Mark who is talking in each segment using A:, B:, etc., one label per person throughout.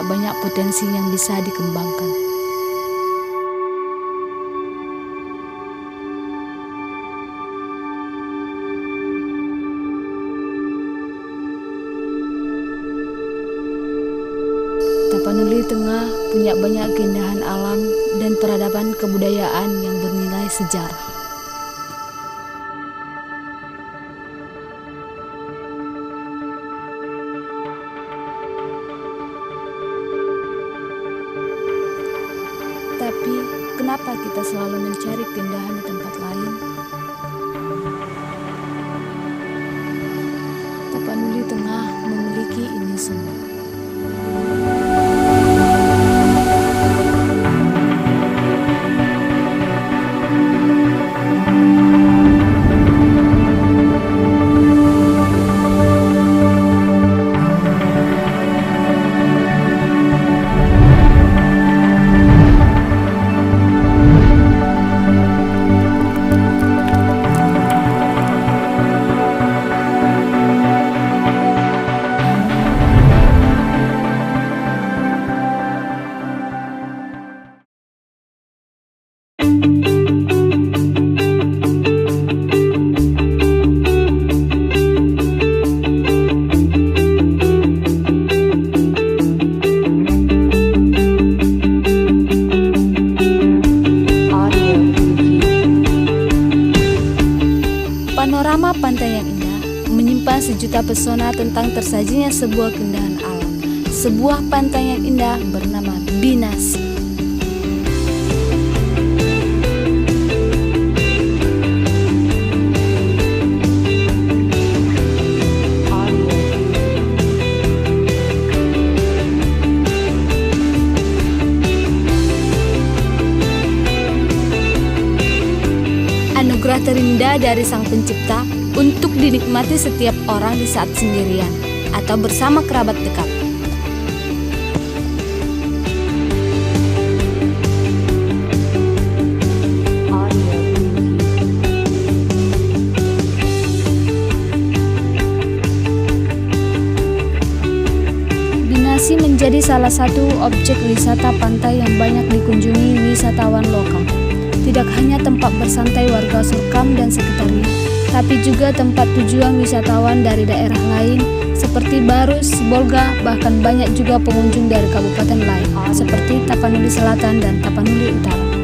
A: banyak potensi yang bisa dikembangkan. Tapanuli Tengah punya banyak keindahan alam dan peradaban kebudayaan yang bernilai sejarah. Tapi, kenapa kita selalu mencari keindahan di tempat lain? Tapanuli Tengah memiliki ini semua. Panorama pantai yang indah menyimpan sejuta pesona tentang tersajinya sebuah keindahan alam, sebuah pantai yang indah bernama Binasi. Anugerah terindah dari Sang Pencipta untuk dinikmati setiap orang di saat sendirian atau bersama kerabat dekat. Binasi menjadi salah satu objek wisata pantai yang banyak dikunjungi wisatawan lokal. Tidak hanya tempat bersantai warga Surkam dan sekitarnya, tapi juga tempat tujuan wisatawan dari daerah lain seperti Barus, Sibolga, bahkan banyak juga pengunjung dari kabupaten lain seperti Tapanuli Selatan dan Tapanuli Utara.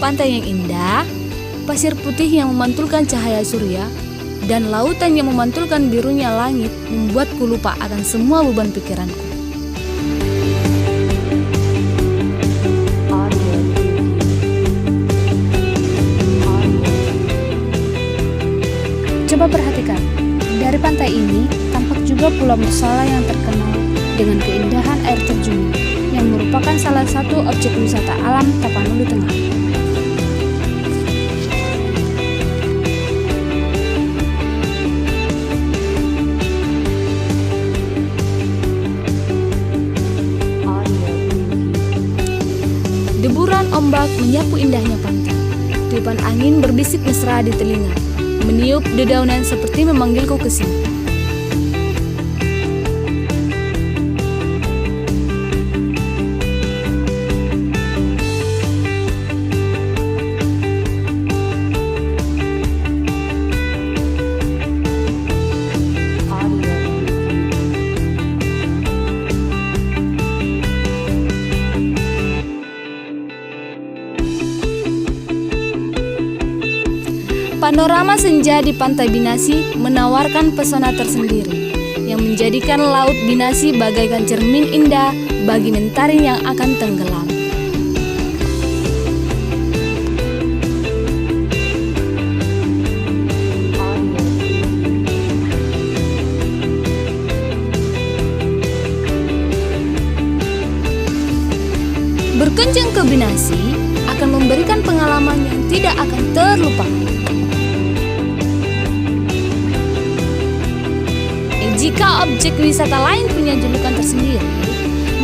A: Pantai yang indah, pasir putih yang memantulkan cahaya surya, dan lautan yang memantulkan birunya langit membuatku lupa akan semua beban pikiranku. Coba perhatikan, dari pantai ini tampak juga Pulau Mersala yang terkenal dengan keindahan air terjunnya, yang merupakan salah satu objek wisata alam Tapanuli Tengah. Deburan ombak menyapu indahnya pantai. Tiupan angin berbisik mesra di telinga, meniup dedaunan seperti memanggilku ke sini. Panorama senja di Pantai Binasi menawarkan pesona tersendiri yang menjadikan Laut Binasi bagaikan cermin indah bagi mentari yang akan tenggelam. Berkunjung ke Binasi akan memberikan pengalaman yang tidak akan terlupakan. Jika objek wisata lain punya julukan tersendiri,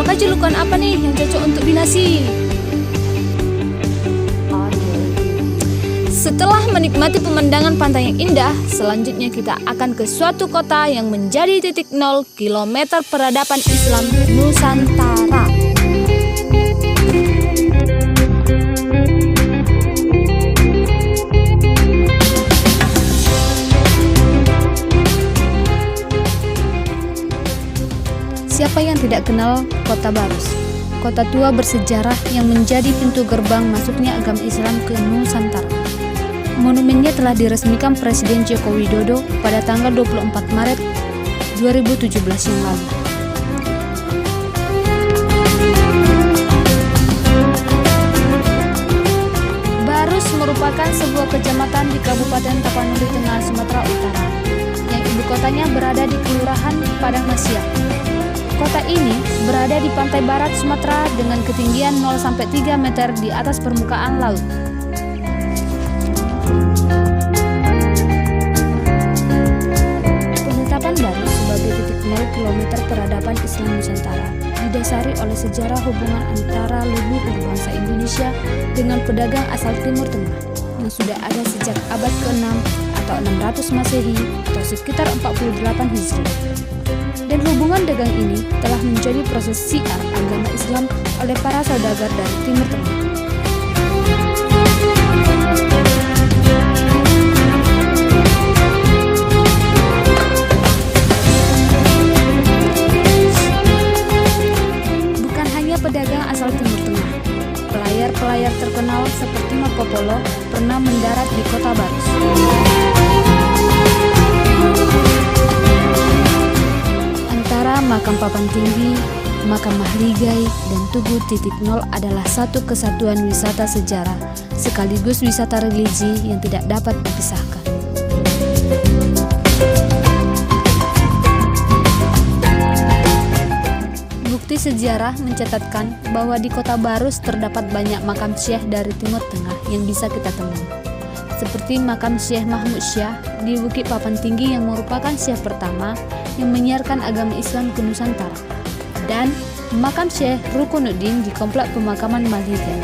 A: maka julukan apa nih yang cocok untuk Binasi? Setelah menikmati pemandangan pantai yang indah, selanjutnya kita akan ke suatu kota yang menjadi titik 0 km peradaban Islam Nusantara. Siapa yang tidak kenal Kota Barus? Kota tua bersejarah yang menjadi pintu gerbang masuknya agama Islam ke Nusantara. Monumennya telah diresmikan Presiden Joko Widodo pada tanggal 24 Maret 2017 yang lalu. Barus merupakan sebuah kecamatan di Kabupaten Tapanuli Tengah, Sumatera Utara, yang ibu kotanya berada di Kelurahan Padang Masia. Kota ini berada di pantai barat Sumatera dengan ketinggian 0-3 meter di atas permukaan laut. Penetapan Barus sebagai titik 0 km peradaban Islam Nusantara didasari oleh sejarah hubungan antara leluhur bangsa Indonesia dengan pedagang asal Timur Tengah yang sudah ada sejak abad ke-6 atau 600 Masehi atau sekitar 48 Hijri. Dan hubungan dagang ini telah menjadi proses syiar agama Islam oleh para saudagar dari Timur Tengah. Bukan hanya pedagang asal Timur Tengah, pelayar-pelayar terkenal seperti Marco Polo pernah mendarat di Kota Barus. Makam Papan Tinggi, Makam Mahligai, dan Tugu Titik Nol adalah satu kesatuan wisata sejarah sekaligus wisata religi yang tidak dapat dipisahkan. Bukti sejarah mencatatkan bahwa di Kota Barus terdapat banyak makam syekh dari Timur Tengah yang bisa kita temui. Seperti makam Syekh Mahmud Syah di Bukit Papan Tinggi yang merupakan syekh pertama yang menyiarkan agama Islam ke Nusantara, dan makam Syekh Rukunuddin di Komplek Pemakaman Mahligai.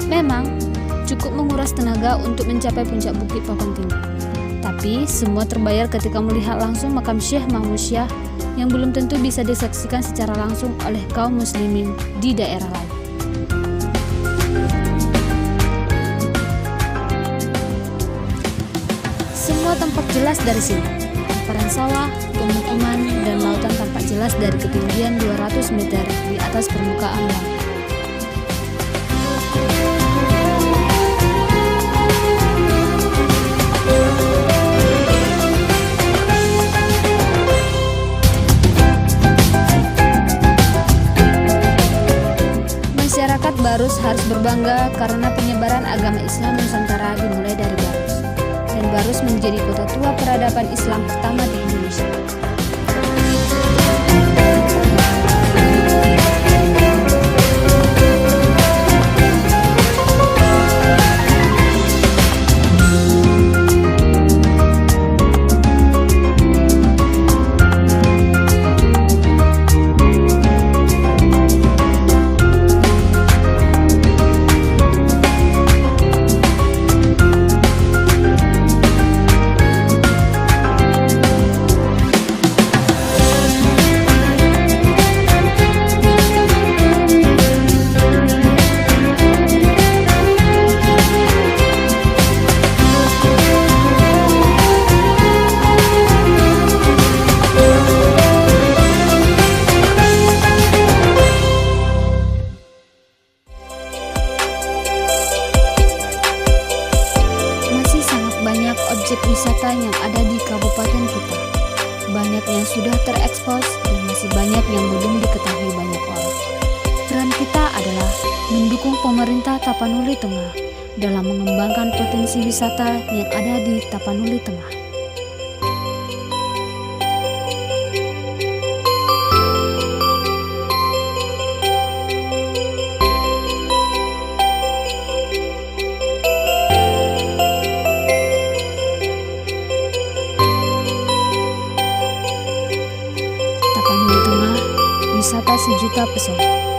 A: Memang cukup menguras tenaga untuk mencapai puncak Bukit Papan Tinggi, tapi semua terbayar ketika melihat langsung makam Syekh Mahmud Syah yang belum tentu bisa disaksikan secara langsung oleh kaum muslimin di daerah lain. Semua tampak jelas dari sini. Hamparan sawah, pemukiman, dan lautan tampak jelas dari ketinggian 200 meter di atas permukaan laut. Masyarakat Barus harus berbangga karena penyebaran agama Islam Nusantara dimulai dari Barus. Dan Barus menjadi kota tua peradaban Islam pertama di Indonesia. Objek wisata yang ada di kabupaten kita. Banyak yang sudah terekspos dan masih banyak yang belum diketahui banyak orang. Peran kita adalah mendukung pemerintah Tapanuli Tengah dalam mengembangkan potensi wisata yang ada di Tapanuli Tengah. sejuta pesona.